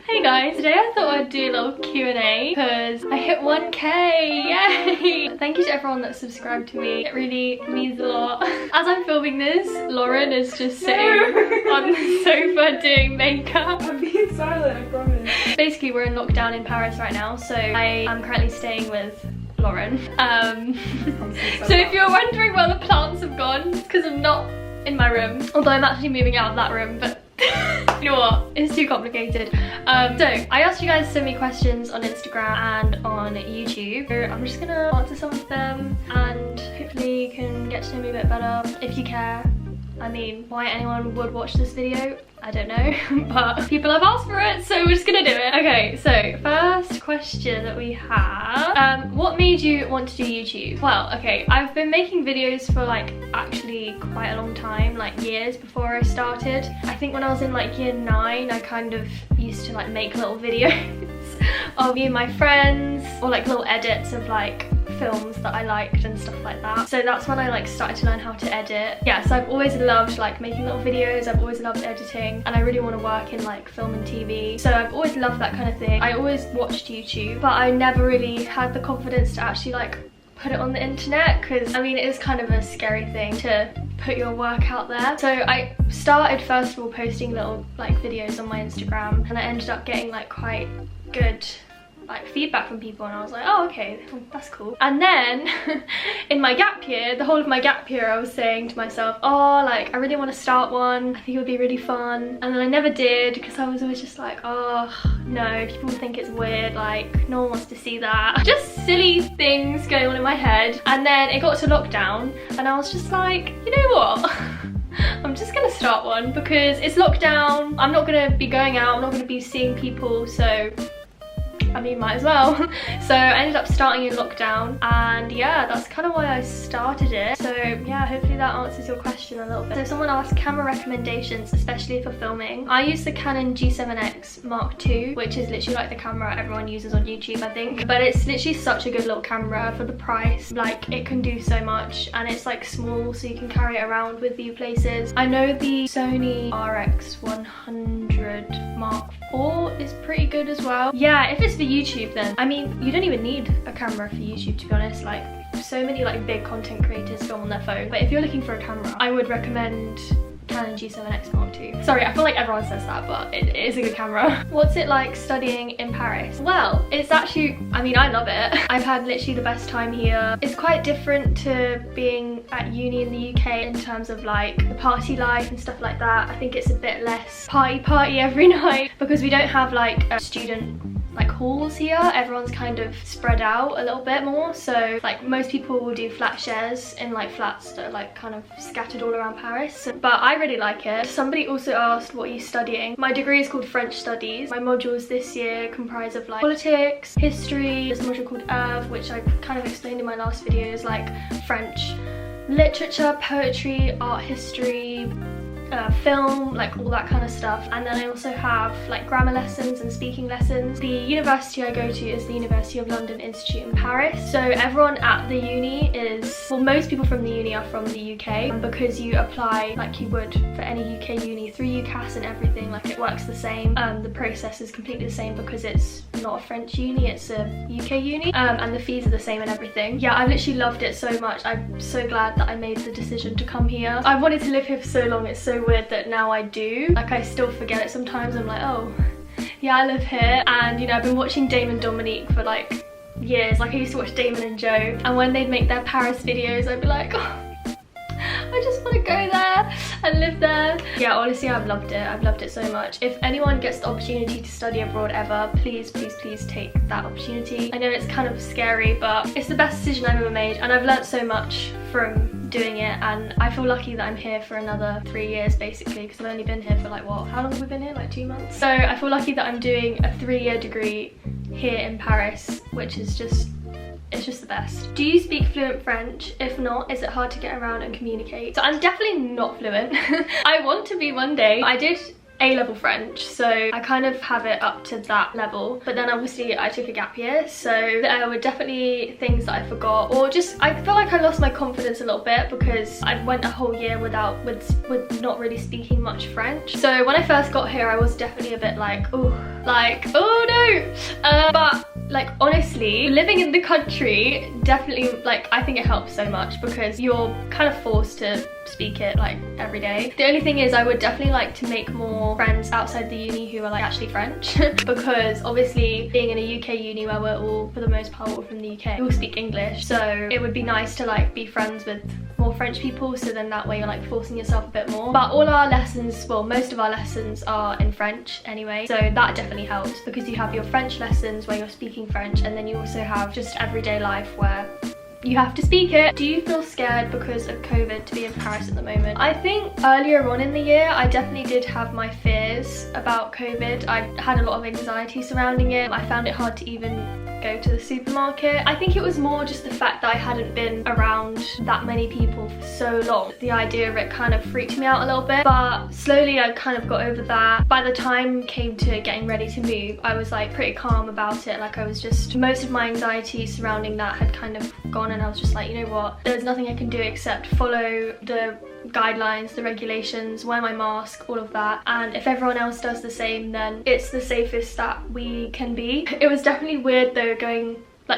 Hey guys, today I thought I'd do a little Q&A because I hit 1k, yay! Thank you to everyone that subscribed to me, it really means a lot. As I'm filming this, Lauren is just sitting on the sofa doing makeup. I'm being silent, I promise. Basically we're in lockdown in Paris right now, so I am currently staying with Lauren. So if you're wondering where the plants have gone, it's because I'm not in my room, although I'm actually moving out of that room, but you know what, it's too complicated. So I asked you guys to send me questions on Instagram and on YouTube, so I'm just gonna answer some of them and hopefully you can get to know me a bit better if you care. I mean, why anyone would watch this video, I don't know, but people have asked for it, so we're just gonna do it. Okay, so first question that we have, what made you want to do YouTube? Well, okay, I've been making videos for like actually quite a long time, like years before I started. I think when I was in like year 9, I kind of used to like make little videos of me and my friends, or like little edits of like films that I liked and stuff like that. So that's when I like started to learn how to edit. Yeah, so I've always loved like making little videos, I've always loved editing, and I really want to work in like film and TV. So I've always loved that kind of thing. I always watched YouTube, but I never really had the confidence to actually like put it on the internet, because I mean it is kind of a scary thing to put your work out there. So I started first of all posting little like videos on my Instagram, and I ended up getting like quite good like feedback from people, and I was like, oh okay, that's cool. And then in my gap year, the whole of my gap year, I was saying to myself, oh, like I really want to start one, I think it would be really fun. And then I never did, because I was always just like, oh no, people think it's weird, like no one wants to see that. Just silly things going on in my head. And then it got to lockdown and I was just like, you know what, I'm just gonna start one because it's lockdown, I'm not gonna be going out, I'm not gonna be seeing people, so I mean, might as well. So I ended up starting in lockdown, and yeah, that's kind of why I started it. So yeah, hopefully that answers your question a little bit. So someone asked camera recommendations, especially for filming. I use the Canon G7X Mark II, which is literally like the camera everyone uses on YouTube, I think. But it's literally such a good little camera for the price. Like, it can do so much, and it's like small, so you can carry it around with you places. I know the Sony RX100 Mark IV is pretty good as well. Yeah, if it's for YouTube, then I mean you don't even need a camera for YouTube, to be honest. Like, so many like big content creators film on their phone, but if you're looking for a camera, I would recommend Canon G7X Mark II. Sorry, I feel like everyone says that, but it is a good camera. What's it like studying in Paris? Well, it's actually, I mean, I love it. I've had literally the best time here. It's quite different to being at uni in the UK in terms of like the party life and stuff like that. I think it's a bit less party every night, because we don't have like a student like halls here. Everyone's kind of spread out a little bit more, so like most people will do flat shares in like flats that are like kind of scattered all around Paris. But I really like it. Somebody also asked, what are you studying? My degree is called French Studies. My modules this year comprise of like politics, history, there's a module called Ave, which I kind of explained in my last videos, like French literature, poetry, art history, film, like all that kind of stuff. And then I also have like grammar lessons and speaking lessons. The university I go to is the University of London Institute in Paris. So everyone at the uni is, well, most people from the uni are from the UK, because you apply like you would for any UK uni through UCAS and everything. Like, it works the same. The process is completely the same, because it's not a French uni, it's a UK uni, and the fees are the same and everything. Yeah, I've literally loved it so much. I'm so glad that I made the decision to come here. I've wanted to live here for so long, it's so weird that now I do. Like, I still forget it sometimes. I'm like, oh yeah, I live here. And you know, I've been watching Dame and Dominique for like years. Like, I used to watch Damon and Joe, and when they'd make their Paris videos, I'd be like, oh, I just want to go there and live there. Yeah, honestly, I've loved it. I've loved it so much. If anyone gets the opportunity to study abroad ever, please, please, please take that opportunity. I know it's kind of scary, but it's the best decision I've ever made, and I've learnt so much from doing it, and I feel lucky that I'm here for another 3 years basically, because I've only been here for like, what, how long have we been here? Like 2 months? So I feel lucky that I'm doing a 3-year degree here in Paris, which is just, it's just the best. Do you speak fluent French? If not, is it hard to get around and communicate? So I'm definitely not fluent. I want to be one day. I did A-level French, so I kind of have it up to that level. But then obviously I took a gap year, so there were definitely things that I forgot, or just I feel like I lost my confidence a little bit because I went a whole year with not really speaking much French. So when I first got here, I was definitely a bit like, oh no. But like honestly, living in the country definitely, like, I think it helps so much because you're kind of forced to speak it like every day. The only thing is I would definitely like to make more friends outside the uni who are like actually French because obviously being in a UK uni where we're all, for the most part, all from the UK, we all speak English, so it would be nice to like be friends with more French people, so then that way you're like forcing yourself a bit more. But all our lessons, well, most of our lessons are in French anyway, so that definitely helps because you have your French lessons where you're speaking French, and then you also have just everyday life where you have to speak it. Do you feel scared because of COVID to be in Paris at the moment? I think earlier on in the year, I definitely did have my fears about COVID. I had a lot of anxiety surrounding it. I found it hard to even go to the supermarket. I think it was more just the fact that I hadn't been around that many people for so long. The idea of it kind of freaked me out a little bit, but slowly I kind of got over that. By the time came to getting ready to move, I was like pretty calm about it. Like I was just, most of my anxiety surrounding that had kind of gone, and I was just like, you know what, there's nothing I can do except follow the guidelines, the regulations, wear my mask, all of that, and if everyone else does the same, then it's the safest that we can be. It was definitely weird though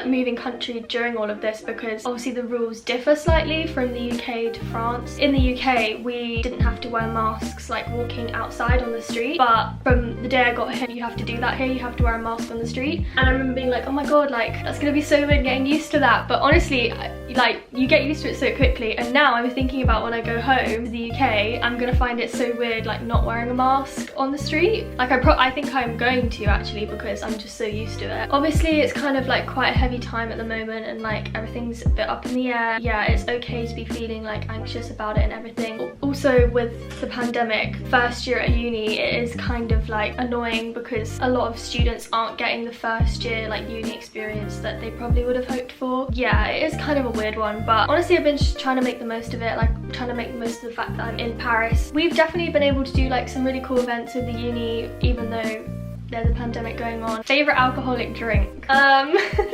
moving country during all of this because obviously the rules differ slightly from the UK to France. In the UK we didn't have to wear masks like walking outside on the street, but from the day I got here you have to do that here. You have to wear a mask on the street, and I remember being like, oh my god, like that's gonna be so weird getting used to that. But honestly, like you get used to it so quickly, and now I'm thinking about when I go home to the UK, I'm gonna find it so weird like not wearing a mask on the street. Like I think I'm going to actually, because I'm just so used to it. Obviously it's kind of like quite a heavy time at the moment, and like everything's a bit up in the air. Yeah, it's okay to be feeling like anxious about it and everything. Also with the pandemic, first year at uni, it is kind of like annoying because a lot of students aren't getting the first year like uni experience that they probably would have hoped for. Yeah, it is kind of a weird one, but honestly I've been trying to make the most of it, like trying to make the most of the fact that I'm in Paris. We've definitely been able to do like some really cool events with the uni even though there's a pandemic going on. Favourite alcoholic drink?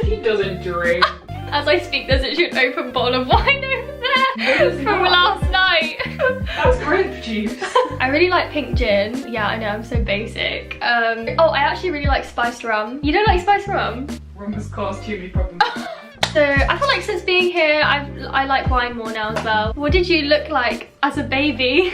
He doesn't drink. As I speak, there's actually an open bottle of wine over there from last night. That's grape juice. I really like pink gin. Yeah, I know, I'm so basic. Oh, I actually really like spiced rum. You don't like spiced rum? Rum has caused too many problems. So I feel like since being here, I like wine more now as well. What did you look like as a baby?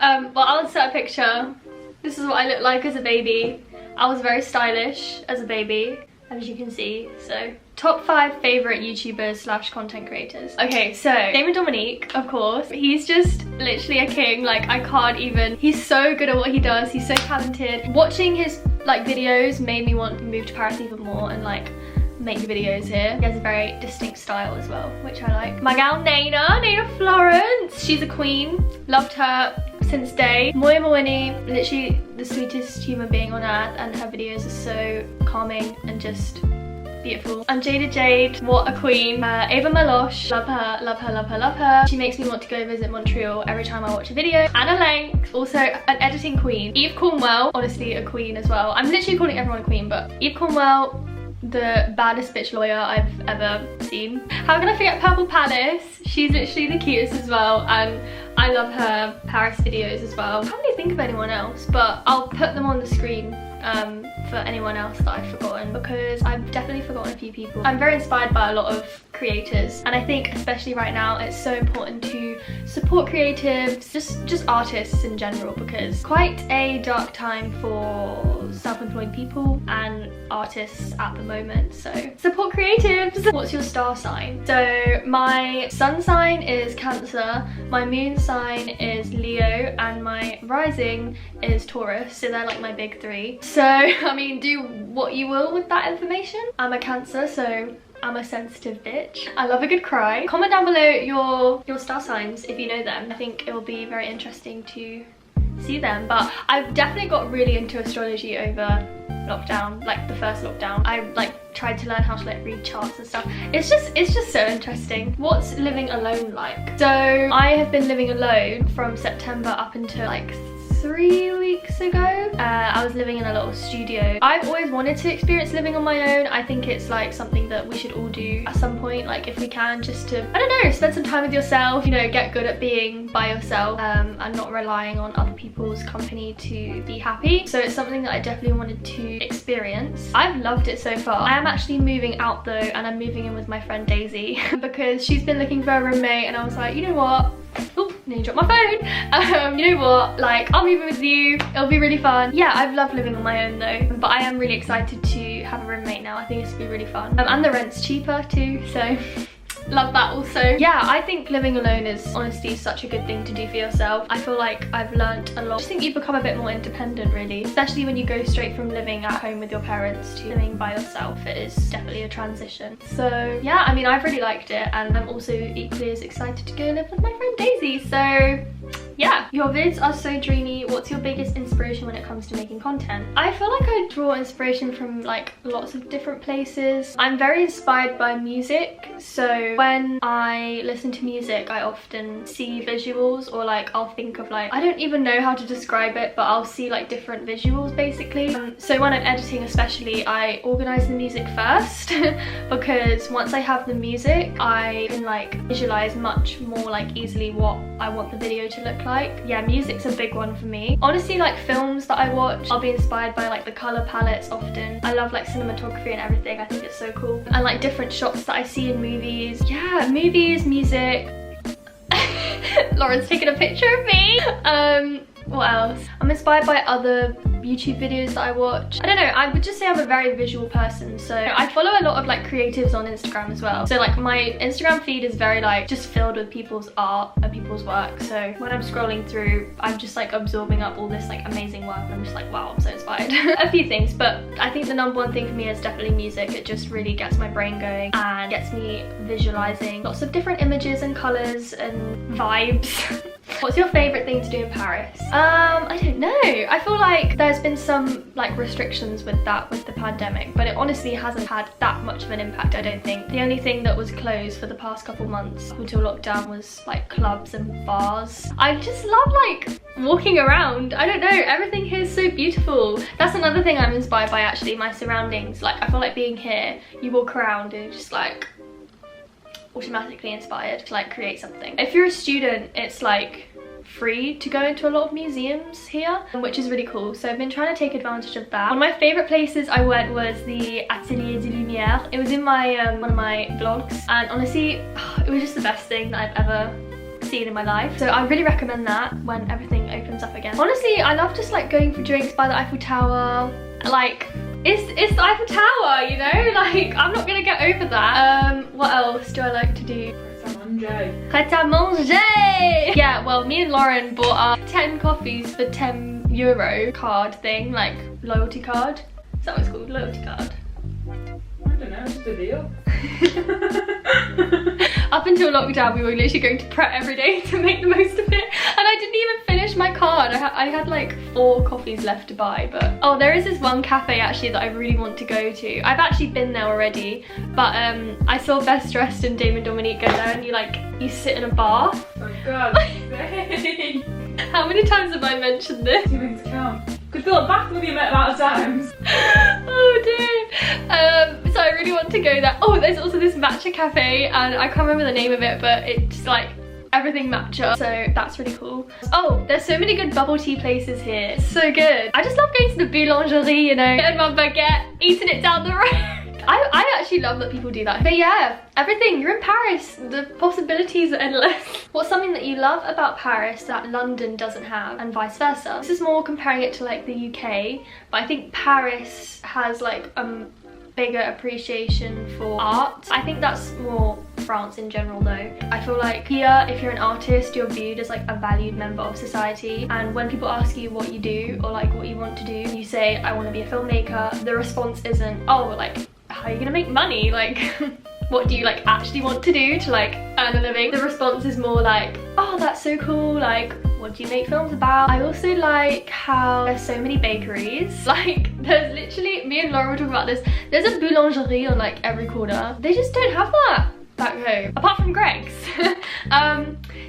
Well, I'll insert a picture. This is what I looked like as a baby. I was very stylish as a baby, as you can see. So top 5 favourite YouTubers / content creators. Okay, so Damon Dominique, of course. He's just literally a king. Like I can't even, he's so good at what he does. He's so talented. Watching his like videos made me want to move to Paris even more and like make videos here. He has a very distinct style as well, which I like. My gal Nana Florence, she's a queen. Loved her since day. Moya Mawini, literally the sweetest human being on earth, and her videos are so calming and just beautiful. And Jade, what a queen. Ava Meloche, love her, love her, love her, love her. She makes me want to go visit Montreal every time I watch a video. Anna Lang, also an editing queen. Eve Cornwell, honestly a queen as well. I'm literally calling everyone a queen, but Eve Cornwell, the baddest bitch lawyer I've ever seen. How can I forget Purple Palace? She's literally the cutest as well, and I love her Paris videos as well. I can't really think of anyone else, but I'll put them on the screen for anyone else that I've forgotten, because I've definitely forgotten a few people. I'm very inspired by a lot of creators, and I think especially right now it's so important to support creatives, just artists in general, because quite a dark time for self-employed people and artists at the moment, so support creatives. What's your star sign? So my sun sign is Cancer, my moon sign is Leo, and my rising is Taurus, so they're like my big 3. So I mean, do what you will with that information. I'm a Cancer, so I'm a sensitive bitch. I love a good cry. Comment down below your star signs if you know them. I think it will be very interesting to see them. But I've definitely got really into astrology over lockdown, like the first lockdown. I like tried to learn how to like read charts and stuff. It's just so interesting. What's living alone like? So I have been living alone from September up until like 3 weeks ago. I was living in a little studio. I've always wanted to experience living on my own. I think it's like something that we should all do at some point, like if we can, just to, I don't know, spend some time with yourself, you know, get good at being by yourself and not relying on other people's company to be happy. So it's something that I definitely wanted to experience. I've loved it so far. I am actually moving out though, and I'm moving in with my friend Daisy because she's been looking for a roommate, and I was like, you know what? Oh, nearly dropped my phone. You know what? Like, I'll move in with you. It'll be really fun. Yeah, I've loved living on my own though, but I am really excited to have a roommate now. I think it's gonna be really fun. And the rent's cheaper too, so love that also. Yeah, I think living alone is honestly such a good thing to do for yourself. I feel like I've learnt a lot. I just think you become a bit more independent really, especially when you go straight from living at home with your parents to living by yourself. It is definitely a transition. So yeah, I mean, I've really liked it, and I'm also equally as excited to go live with my friend Daisy. So yeah, your vids are so dreamy. What's your biggest inspiration when it comes to making content? I feel like I draw inspiration from like lots of different places. I'm very inspired by music, so when I listen to music I often see visuals, or like I'll think of like, I don't even know how to describe it, but I'll see like different visuals basically. So when I'm editing especially, I organize the music first because once I have the music I can like visualize much more like easily what I want the video to look like. Yeah, music's a big one for me. Honestly, like films that I watch, I'll be inspired by like the color palettes often. I love like cinematography and everything. I think it's so cool. And like different shots that I see in movies. Yeah, movies, music. Lauren's taking a picture of me. What else? I'm inspired by other YouTube videos that I watch. I don't know, I would just say I'm a very visual person, so I follow a lot of like creatives on Instagram as well. So like my Instagram feed is very like just filled with people's art and people's work. So when I'm scrolling through, I'm just like absorbing up all this like amazing work, and I'm just like, wow, I'm so inspired. A few things, but I think the number one thing for me is definitely music. It just really gets my brain going and gets me visualizing lots of different images and colors and vibes. What's your favourite thing to do in Paris? I don't know. I feel like there's been some like restrictions with that, with the pandemic, but it honestly hasn't had that much of an impact, I don't think. The only thing that was closed for the past couple months up until lockdown was like clubs and bars. I just love like walking around. I don't know, everything here is so beautiful. That's another thing I'm inspired by actually, my surroundings. Like I feel like being here, you walk around and you're just like automatically inspired to like create something. If you're a student, it's like free to go into a lot of museums here, which is really cool, so I've been trying to take advantage of that. One of my favorite places I went was the Atelier de Lumière. It was in my one of my vlogs, and honestly it was just the best thing that I've ever seen in my life, so I really recommend that when everything opens up again. Honestly, I love just like going for drinks by the Eiffel Tower. Like it's the Eiffel Tower, you know, like I'm not gonna get over that. What else do I like to do? Prêt à manger! Yeah, well, me and Lauren bought our 10 coffees for €10 card thing, like loyalty card. Is that what it's called? Loyalty card? I don't know, it's just a deal. Up until lockdown, we were literally going to Pret every day to make the most of it, and I didn't even finish my card. I had like 4 coffees left to buy, but oh, there is this one cafe actually that I really want to go to. I've actually been there already, but I saw Best Dressed and Damon Dominique go there, and you sit in a bar. Oh God, How many times have I mentioned this? too many to count. Could fill a bath with the amount of times. Oh dear. So I really want to go there. Oh, there's also this matcha cafe, and I can't remember the name of it, but it's like everything matcha, so that's really cool. Oh, there's so many good bubble tea places here. It's so good. I just love going to the boulangerie, you know, getting my baguette, eating it down the road. I actually love that people do that. But yeah, everything, you're in Paris, the possibilities are endless. What's something that you love about Paris that London doesn't have, and vice versa? This is more comparing it to like the UK, but I think Paris has like bigger appreciation for art. I think that's more France in general though. I feel like here, if you're an artist, you're viewed as like a valued member of society, and when people ask you what you do or like what you want to do, you say, I want to be a filmmaker. The response isn't, oh, like, how are you gonna make money? Like, what do you like actually want to do to like earn a living? The response is more like, oh, that's so cool, like, what do you make films about? I also like how there's so many bakeries. Like, there's literally, me and Laura were talking about this, there's a boulangerie on like every corner. They just don't have that back home, apart from Greg's.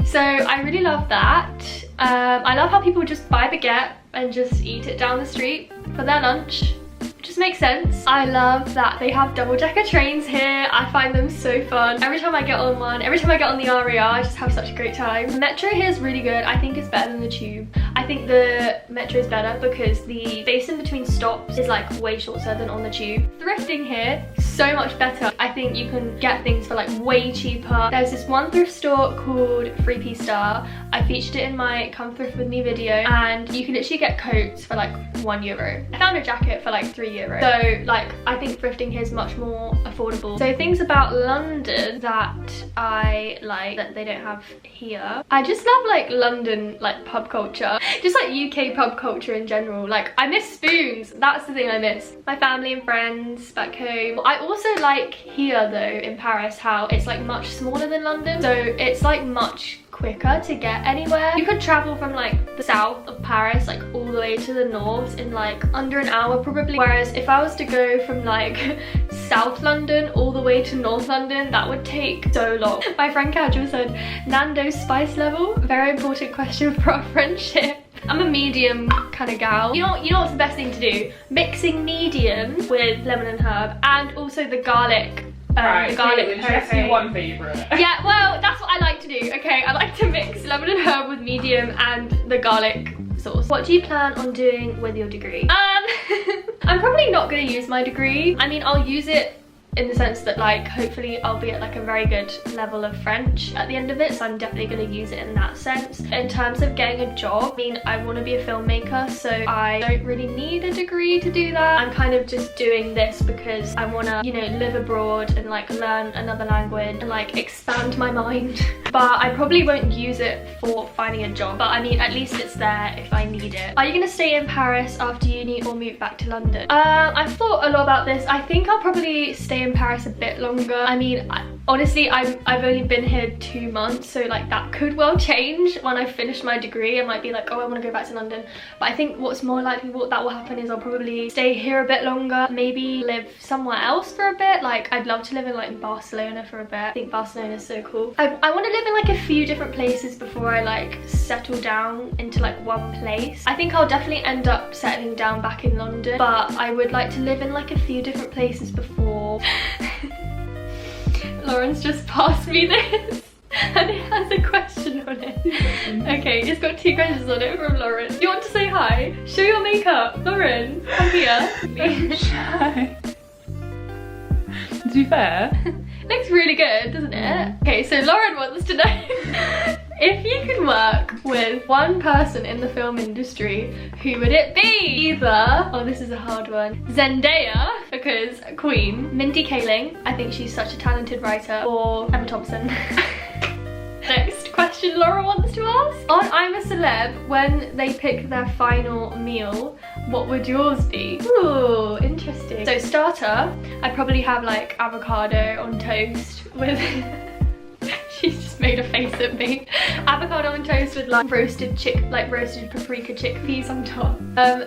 So I really love that. I love how people just buy baguette and just eat it down the street for their lunch. Just makes sense. I love that they have double-decker trains here. I find them so fun. Every time I get on one, every time I get on the RER, I just have such a great time. The metro here is really good. I think it's better than the tube. I think the metro is better because the space in between stops is like way shorter than on the tube. Thrifting here, so much better. I think you can get things for like way cheaper. There's this one thrift store called 3P Star. I featured it in my Come Thrift With Me video, and you can literally get coats for like €1. I found a jacket for like €3. So like I think thrifting here is much more affordable. So things about London that I like that they don't have here. I just love like London like pub culture. Just like UK pub culture in general. Like I miss spoons. That's the thing I miss. My family and friends back home. I also like here though in Paris how it's like much smaller than London. So it's like much quicker to get anywhere. You could travel from like the south of Paris like all the way to the north in like under an hour probably, whereas if I was to go from like South London all the way to North London, that would take so long. My friend Casual said, Nando's spice level, very important question for our friendship. I'm a medium kind of gal. You know what's the best thing to do? Mixing medium with lemon and herb, and also the garlic. Right, the garlic pepper. One favourite. Yeah, well, that's what I like to do. Okay, I like to mix lemon and herb with medium and the garlic sauce. What do you plan on doing with your degree? I'm probably not going to use my degree. I mean, I'll use it in the sense that like hopefully I'll be at like a very good level of French at the end of it, so I'm definitely going to use it in that sense. In terms of getting a job, I mean, I want to be a filmmaker, so I don't really need a degree to do that. I'm kind of just doing this because I want to, you know, live abroad and like learn another language and like expand my mind. But I probably won't use it for finding a job, but I mean at least it's there if I need it. Are you going to stay in Paris after uni or move back to London? I've thought a lot about this. I think I'll probably stay in Paris a bit longer. I mean, honestly, I've only been here 2 months, so like that could well change when I finish my degree. I might be like, oh, I want to go back to London. But I think what's more likely that will happen is I'll probably stay here a bit longer, maybe live somewhere else for a bit. Like I'd love to live in like Barcelona for a bit. I think Barcelona is so cool. I want to live in like a few different places before I like settle down into like one place. I think I'll definitely end up settling down back in London, but I would like to live in like a few different places before. Lauren's just passed me this and it has a question on it. Okay, it's got 2 questions on it from Lauren. Do you want to say hi? Show your makeup. Lauren, come here. Shy. To be fair, looks really good, doesn't it? Okay, so Lauren wants to know if you could work with one person in the film industry, who would it be? Either, oh this is a hard one, Zendaya, because Queen, Mindy Kaling, I think she's such a talented writer, or Emma Thompson. Next question Laura wants to ask. On I'm a Celeb, when they pick their final meal, what would yours be? Ooh, interesting. So starter, I'd probably have like avocado on toast with she's just made a face at me. Avocado on toast with like roasted paprika chickpeas on top.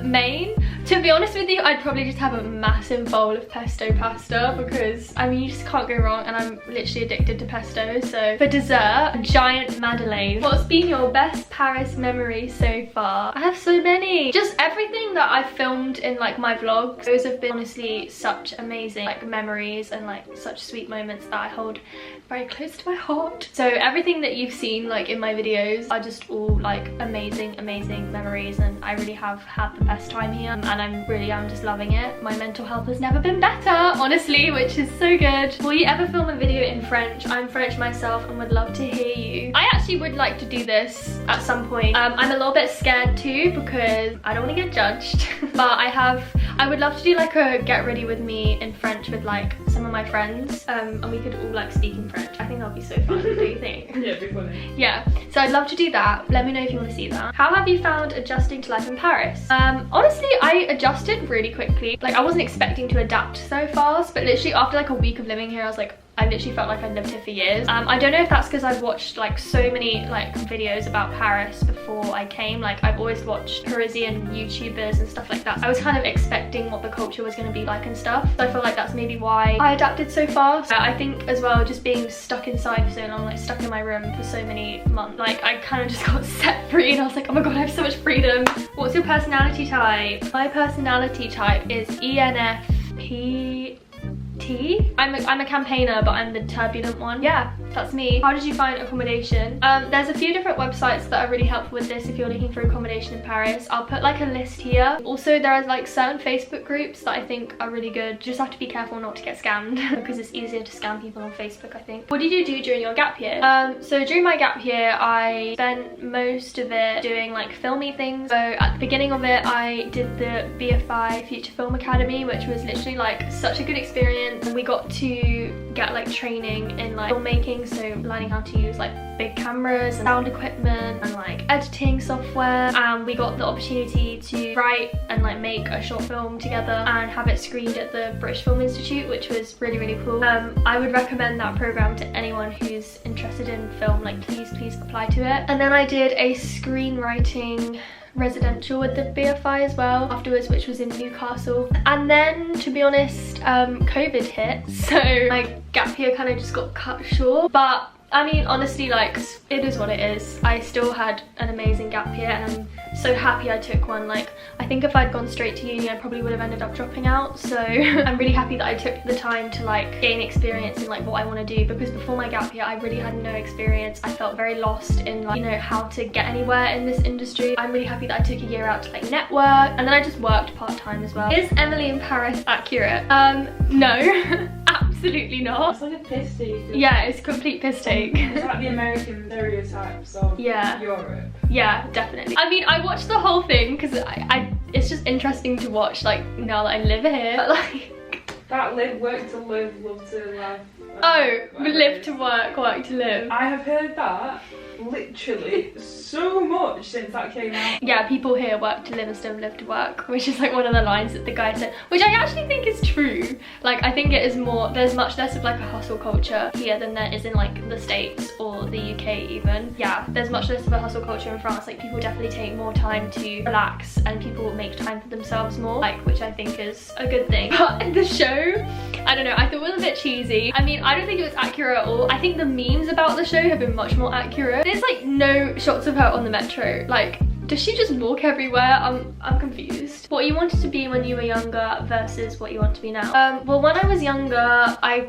Main, to be honest with you, I'd probably just have a massive bowl of pesto pasta because I mean you just can't go wrong, and I'm literally addicted to pesto. So for dessert, a giant madeleine. What's been your best Paris memory so far? I have so many. Just everything that I've filmed in like my vlogs. Those have been honestly such amazing like memories and like such sweet moments that I hold very close to my heart. So everything that you've seen like in my videos are just all like amazing memories, and I really have had the best time here, and I'm just loving it. My mental health has never been better, honestly, which is so good. Will you ever film a video in French? I'm French myself and would love to hear you. I actually would like to do this at some point. I'm a little bit scared too because I don't want to get judged, but I would love to do like a get ready with me in French with like some of my friends, and we could all like speak in French. I think that'll be so fun. Do you think? yeah, it'd be funny. Yeah, so I'd love to do that. Let me know if you want to see that. How have you found adjusting to life in Paris? Honestly, I adjusted really quickly. Like I wasn't expecting to adapt so fast, but literally after like a week of living here, I was like, I literally felt like I'd lived here for years. I don't know if that's because I've watched like so many like videos about Paris before I came. Like I've always watched Parisian YouTubers and stuff like that. I was kind of expecting what the culture was going to be like and stuff. So I feel like that's maybe why I adapted so fast. I think as well, just being stuck inside for so long, like stuck in my room for so many months, like I kind of just got set free and I was like, oh my god, I have so much freedom. What's your personality type? My personality type is ENFP. I'm a campaigner, but I'm the turbulent one. Yeah, that's me. How did you find accommodation? There's a few different websites that are really helpful with this if you're looking for accommodation in Paris. I'll put like a list here. Also, there are like certain Facebook groups that I think are really good. Just have to be careful not to get scammed because it's easier to scam people on Facebook, I think. What did you do during your gap year? So during my gap year, I spent most of it doing like filmy things. So at the beginning of it, I did the BFI Future Film Academy, which was literally like such a good experience. And we got to get like training in like filmmaking, so learning how to use like big cameras and sound equipment and like editing software, and we got the opportunity to write and like make a short film together and have it screened at the British Film Institute, which was really cool. I would recommend that program to anyone who's interested in film. Like please apply to it. And then I did a screenwriting residential with the BFI as well afterwards, which was in Newcastle. And then, to be honest, COVID hit, so my gap year kind of just got cut short. But I mean, honestly, like, it is what it is. I still had an amazing gap year and I'm so happy I took one. Like, I think if I'd gone straight to uni, I probably would have ended up dropping out. So I'm really happy that I took the time to like gain experience in like what I want to do, because before my gap year, I really had no experience. I felt very lost in like, you know, how to get anywhere in this industry. I'm really happy that I took a year out to like network, and then I just worked part-time as well. Is Emily in Paris accurate? No. Absolutely not. It's like a piss take. Yeah, it's a complete piss take. It's like the American stereotypes of Europe. Yeah, definitely. I mean, I watched the whole thing because it's just interesting to watch, like, now that I live here. But, like, that work to live, love to laugh. Oh, live to work to live. I have heard that literally so much since that came out. Yeah, people here work to live and still live to work, which is like one of the lines that the guy said, which I actually think is true. Like, I think it is more, there's much less of like a hustle culture here than there is in like the States or the UK even. Yeah, there's much less of a hustle culture in France. Like, people definitely take more time to relax and people make time for themselves more, like, which I think is a good thing. But the show, I don't know, I thought it was a bit cheesy. I mean, I don't think it was accurate at all. I think the memes about the show have been much more accurate. There's like no shots of her on the metro. Like, does she just walk everywhere? I'm confused. What you wanted to be when you were younger versus what you want to be now. Well, when I was younger, I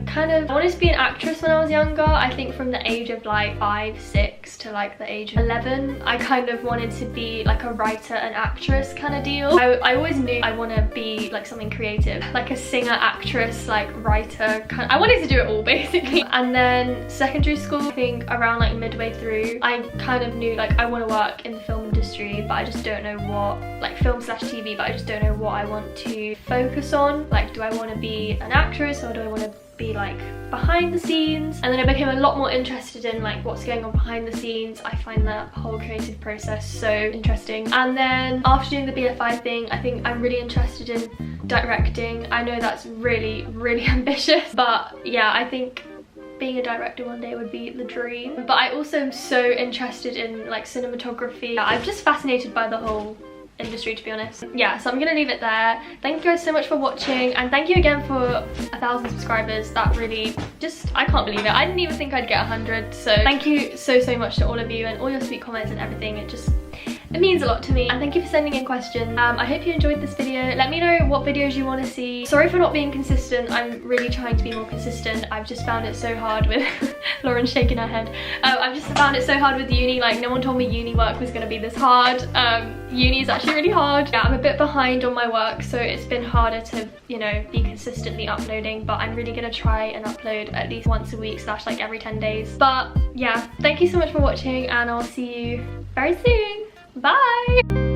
wanted to be an actress when I was younger. I think from the age of like 5, 6 to like the age of 11, I kind of wanted to be like a writer and actress kind of deal. I always knew I want to be like something creative, like a singer, actress, like writer. I wanted to do it all basically. And then secondary school, I think around like midway through, I kind of knew like I want to work in the film industry, but I just don't know what, like film/TV, but I just don't know what I want to focus on. Like, do I want to be an actress or do I want to be like behind the scenes? And then I became a lot more interested in like what's going on behind the scenes. I find that whole creative process so interesting. And then after doing the BFI thing, I think I'm really interested in directing. I know that's really ambitious, but yeah, I think being a director one day would be the dream. But I also am so interested in like cinematography. I'm just fascinated by the whole industry, to be honest. Yeah, so I'm gonna leave it there. Thank you guys so much for watching, and thank you again for 1,000 subscribers. That really just, I can't believe it. I didn't even think I'd get 100. So thank you so much to all of you and all your sweet comments and everything. It means a lot to me, and thank you for sending in questions. I hope you enjoyed this video. Let me know what videos you want to see. Sorry for not being consistent. I'm really trying to be more consistent. I've just found it so hard with Lauren's shaking her head. I've just found it so hard with uni. Like, no one told me uni work was going to be this hard. Uni is actually really hard. Yeah, I'm a bit behind on my work, so it's been harder to, you know, be consistently uploading, but I'm really gonna try and upload at least once a week / like every 10 days. But yeah, thank you so much for watching, and I'll see you very soon. Bye!